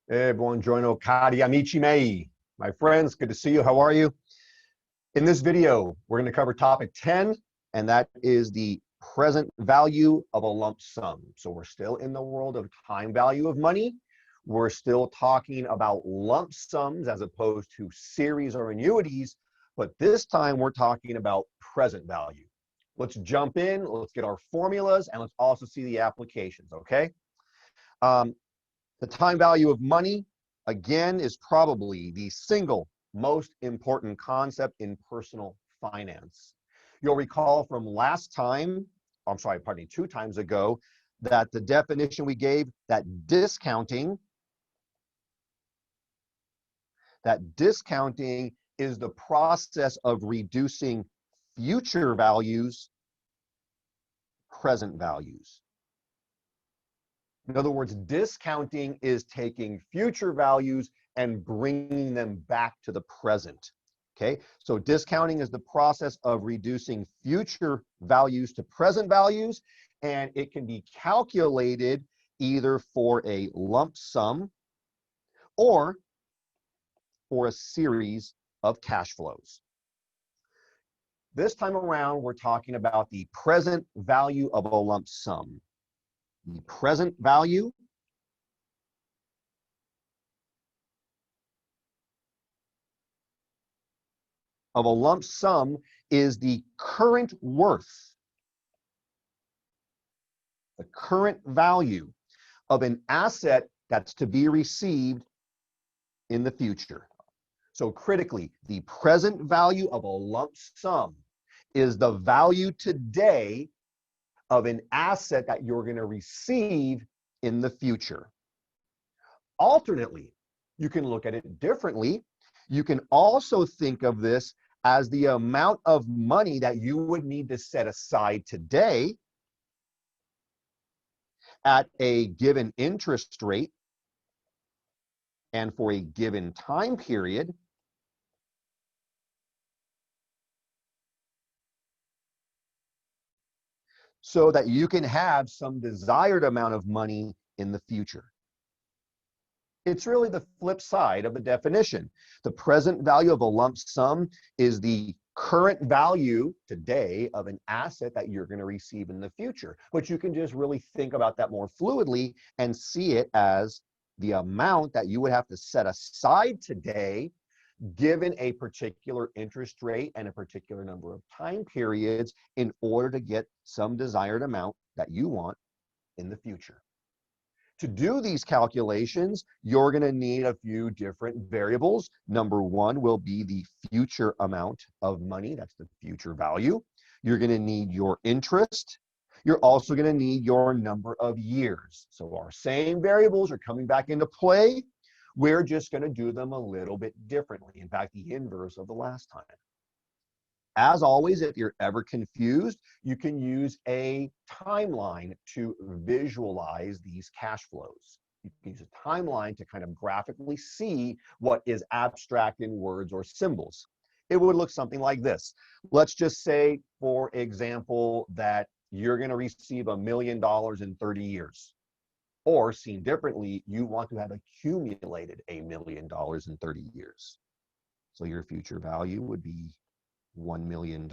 Buongiorno, cari amici miei. My friends, good to see you. How are you? In this video, we're going to cover topic 10, and that is the present value of a lump sum. So we're still in the world of time value of money. We're still talking about lump sums as opposed to series or annuities, but this time we're talking about present value. Let's jump in, let's get our formulas, and let's also see the applications, okay? The time value of money, again, is probably the single most important concept in personal finance. You'll recall from last time, pardon me, 2 times ago, that the definition we gave, that discounting is the process of reducing future values, present values. In other words, discounting is taking future values and bringing them back to the present, okay? So discounting is the process of reducing future values to present values, and it can be calculated either for a lump sum or for a series of cash flows. This time around, we're talking about the present value of a lump sum. The present value of a lump sum is the current worth, the current value of an asset that's to be received in the future. So critically, the present value of a lump sum is the value today of an asset that you're going to receive in the future. Alternately, you can look at it differently. You can also think of this as the amount of money that you would need to set aside today at a given interest rate and for a given time period so that you can have some desired amount of money in the future. It's really the flip side of the definition. The present value of a lump sum is the current value today of an asset that you're going to receive in the future. But you can just really think about that more fluidly and see it as the amount that you would have to set aside today given a particular interest rate and a particular number of time periods in order to get some desired amount that you want in the future. To do these calculations, you're going to need a few different variables. Number one will be the future amount of money. That's the future value. You're going to need your interest. You're also going to need your number of years. So our same variables are coming back into play. We're just going to do them a little bit differently. In fact, the inverse of the last time. As always, if you're ever confused, you can use a timeline to visualize these cash flows. You can use a timeline to kind of graphically see what is abstract in words or symbols. It would look something like this. Let's just say, for example, that you're going to receive $1 million in 30 years. Or, seen differently, you want to have accumulated $1 million in 30 years. So your future value would be $1 million.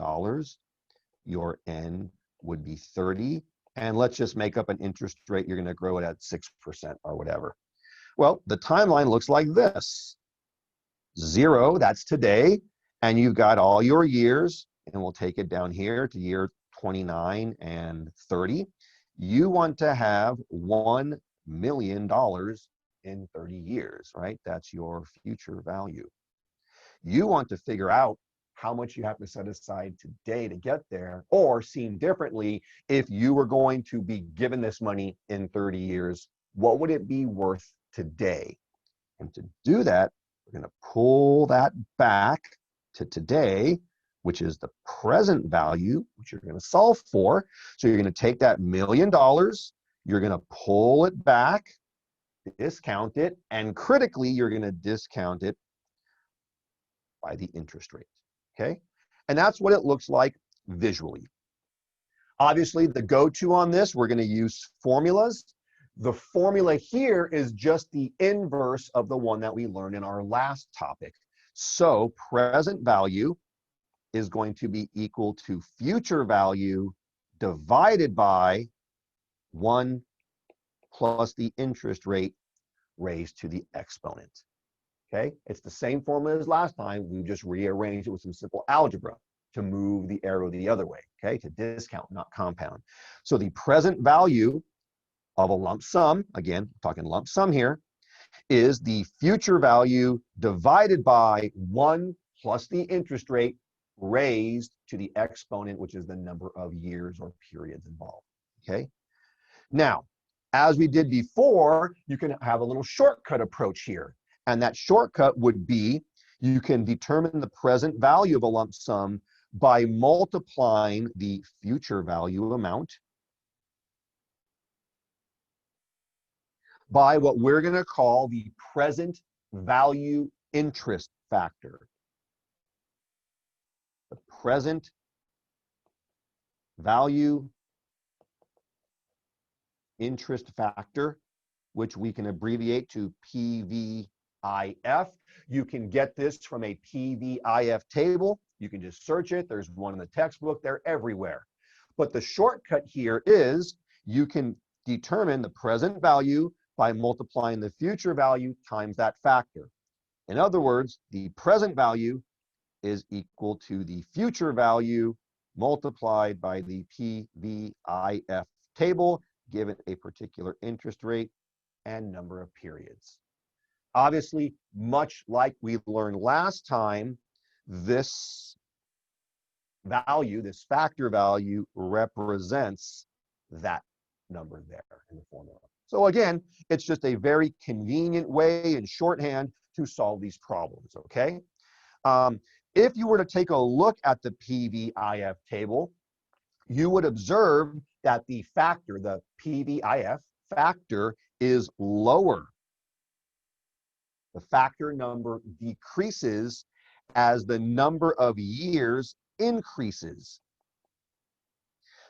Your N would be 30. And let's just make up an interest rate. You're going to grow it at 6% or whatever. Well, the timeline looks like this. 0, that's today. And you've got all your years. And we'll take it down here to year 29 and 30. You want to have $1 million in 30 years, right? That's your future value. You want to figure out how much you have to set aside today to get there, or seen differently, if you were going to be given this money in 30 years, what would it be worth today? And to do that, we're going to pull that back to today, which is the present value, which you're going to solve for. So you're going to take that $1 million, you're going to pull it back, discount it, and critically, you're going to discount it by the interest rate. Okay, and that's what it looks like visually. Obviously, the go-to on this, we're going to use formulas. The formula here is just the inverse of the one that we learned in our last topic. So present value is going to be equal to future value divided by 1 plus the interest rate raised to the exponent. Okay, it's the same formula as last time. We just rearranged it with some simple algebra to move the arrow the other way, okay, to discount, not compound. So the present value of a lump sum, again, talking lump sum here, is the future value divided by 1 plus the interest rate raised to the exponent, which is the number of years or periods involved, okay? Now, as we did before, you can have a little shortcut approach here. And that shortcut would be, you can determine the present value of a lump sum by multiplying the future value amount by what we're going to call the present value interest factor. The present value interest factor, which we can abbreviate to PVIF. You can get this from a PVIF table. You can just search it. There's one in the textbook. They're everywhere. But the shortcut here is you can determine the present value by multiplying the future value times that factor. In other words, the present value is equal to the future value multiplied by the PVIF table, given a particular interest rate and number of periods. Obviously, much like we learned last time, this value, this factor value, represents that number there in the formula. So again, it's just a very convenient way in shorthand to solve these problems, okay? If you were to take a look at the PVIF table, you would observe that the factor, the PVIF factor, is lower. The factor number decreases as the number of years increases.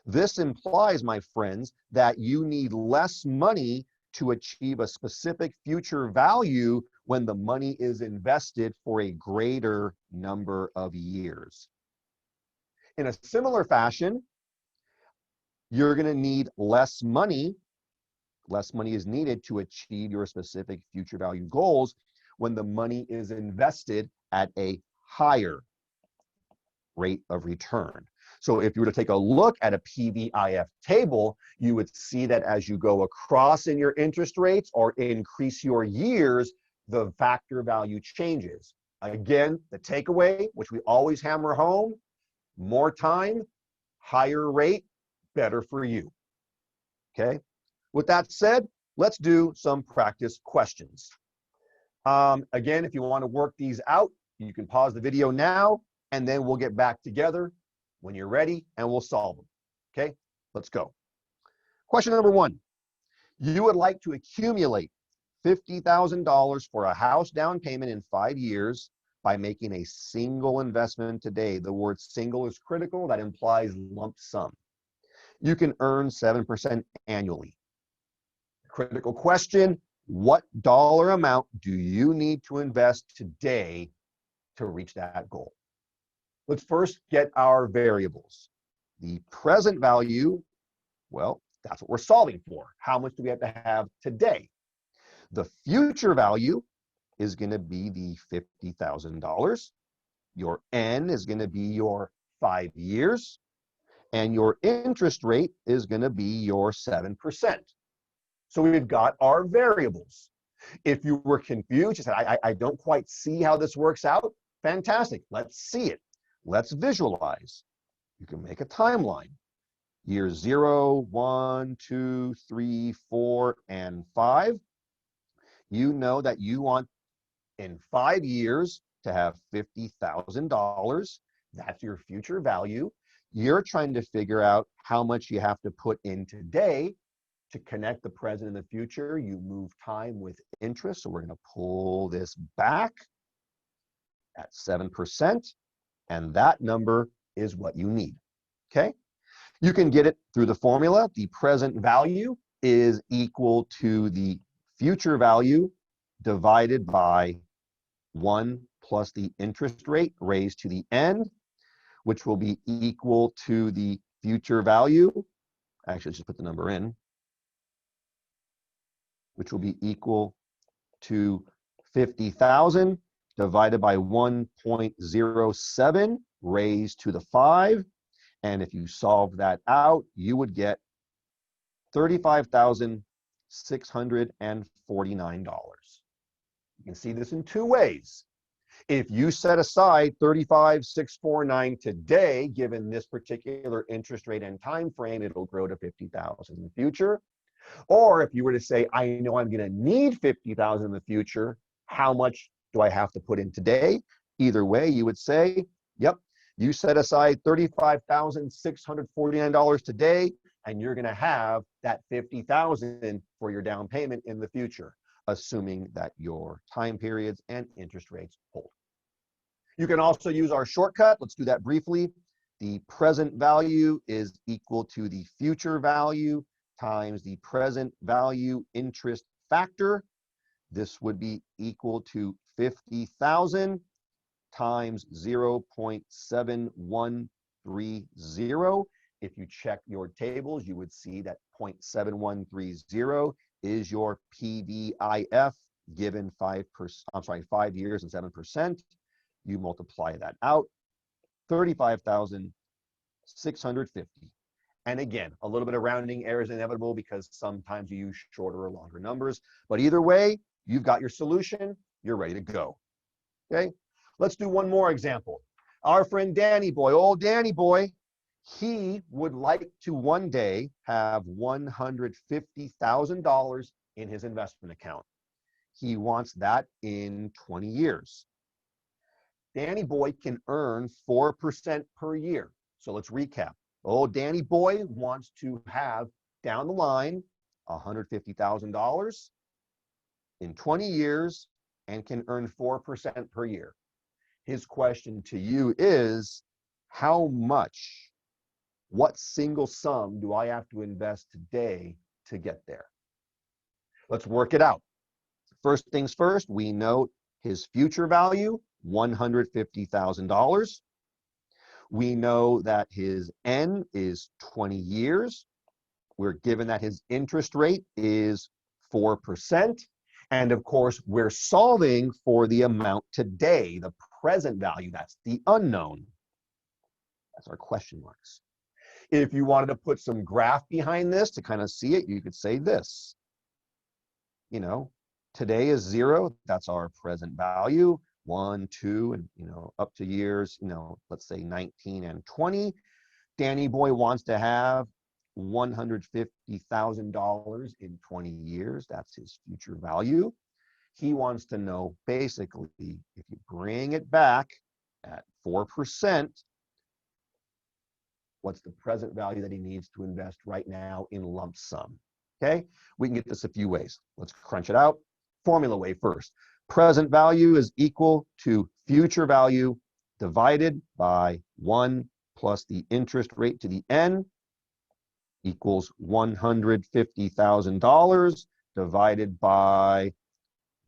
This implies, my friends, that you need less money to achieve a specific future value when the money is invested for a greater number of years. In a similar fashion, you're going to need less money. Less money is needed to achieve your specific future value goals when the money is invested at a higher rate of return. So if you were to take a look at a PVIF table, you would see that as you go across in your interest rates or increase your years, the factor value changes. Again, the takeaway, which we always hammer home, more time, higher rate, better for you. Okay? With that said, let's do some practice questions. Again, if you want to work these out, you can pause the video now, and then we'll get back together when you're ready, and we'll solve them. Okay, let's go. Question number 1. You would like to accumulate $50,000 for a house down payment in 5 years by making a single investment today. The word single is critical. That implies lump sum. You can earn 7% annually. Critical question, what dollar amount do you need to invest today to reach that goal? Let's first get our variables. The present value, well, that's what we're solving for. How much do we have to have today? The future value is going to be the $50,000. Your N is going to be your 5 years. And your interest rate is going to be your 7%. So we've got our variables. If you were confused, you said, I don't quite see how this works out, fantastic. Let's see it. Let's visualize. You can make a timeline. Years 0, 1, 2, 3, 4, and 5. You know that you want in 5 years to have $50,000. That's your future value. You're trying to figure out how much you have to put in today to connect the present and the future. You move time with interest. So we're going to pull this back at 7%. And that number is what you need. Okay? You can get it through the formula. The present value is equal to the future value divided by 1 plus the interest rate raised to the n, which will be equal to the future value. Actually, let's just put the number in, which will be equal to 50,000 divided by 1.07 raised to the 5. And if you solve that out, you would get $35,649. You can see this in two ways. If you set aside $35,649 today, given this particular interest rate and time frame, it'll grow to $50,000 in the future. Or if you were to say, I know I'm going to need $50,000 in the future, how much do I have to put in today? Either way, you would say, yep, you set aside $35,649 today, and you're going to have that $50,000 for your down payment in the future, assuming that your time periods and interest rates hold. You can also use our shortcut. Let's do that briefly. The present value is equal to the future value times the present value interest factor. This would be equal to 50,000 times 0.7130. If you check your tables, you would see that 0.7130 is your PVIF given 5 years and 7%. You multiply that out, 35,650. And again, a little bit of rounding error is inevitable because sometimes you use shorter or longer numbers. But either way, you've got your solution. You're ready to go. Okay, let's do one more example. Our friend Danny Boy, old Danny Boy, he would like to one day have $150,000 in his investment account. He wants that in 20 years. Danny Boy can earn 4% per year. So let's recap. Old Danny Boy wants to have down the line $150,000 in 20 years and can earn 4% per year. His question to you is, how much, what single sum do I have to invest today to get there? Let's work it out. First things first, we know his future value, $150,000. We know that his N is 20 years. We're given that his interest rate is 4%. And of course, we're solving for the amount today, the present value. That's the unknown. That's our question marks. If you wanted to put some graph behind this to kind of see it, you could say this. You know, today is 0. That's our present value. 1, 2, and up to years, let's say 19 and 20. Danny Boy wants to have $150,000 in 20 years. That's his future value. He wants to know, basically, if you bring it back at 4%, what's the present value that he needs to invest right now in lump sum? Okay, we can get this a few ways. Let's crunch it out. Formula way first. Present value is equal to future value divided by 1 plus the interest rate to the n equals $150,000 divided by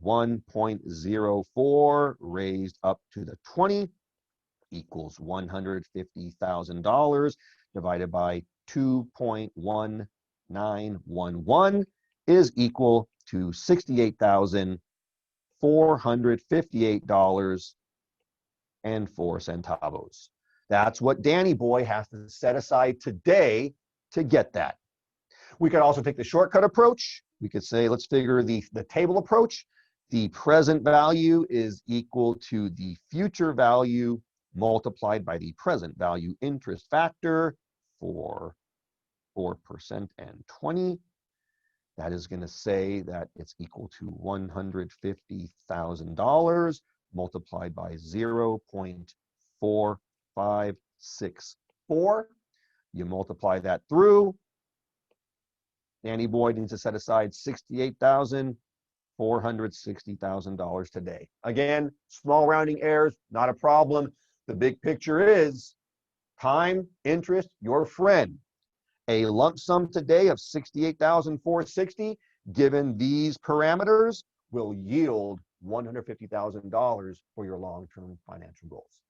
1.04 raised up to the 20 equals $150,000 divided by 2.1911 is equal to $68,458.04. That's what Danny Boy has to set aside today to get that. We could also take the shortcut approach. We could say, let's figure the table approach. The present value is equal to the future value multiplied by the present value interest factor for 4% and 20. That is going to say that it's equal to $150,000 multiplied by 0.4564. You multiply that through. Danny Boy needs to set aside $68,460,000 today. Again, small rounding errors, not a problem. The big picture is time, interest, your friend. A lump sum today of $68,460, given these parameters, will yield $150,000 for your long-term financial goals.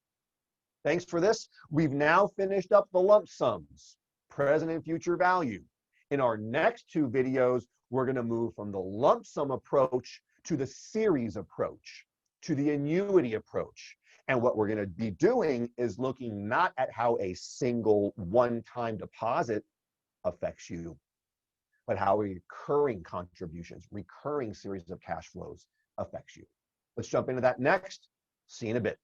Thanks for this. We've now finished up the lump sums, present and future value. In our next two videos, we're going to move from the lump sum approach to the series approach, to the annuity approach. And what we're going to be doing is looking not at how a single one-time deposit affects you, but how recurring contributions, recurring series of cash flows affects you. Let's jump into that next. See you in a bit.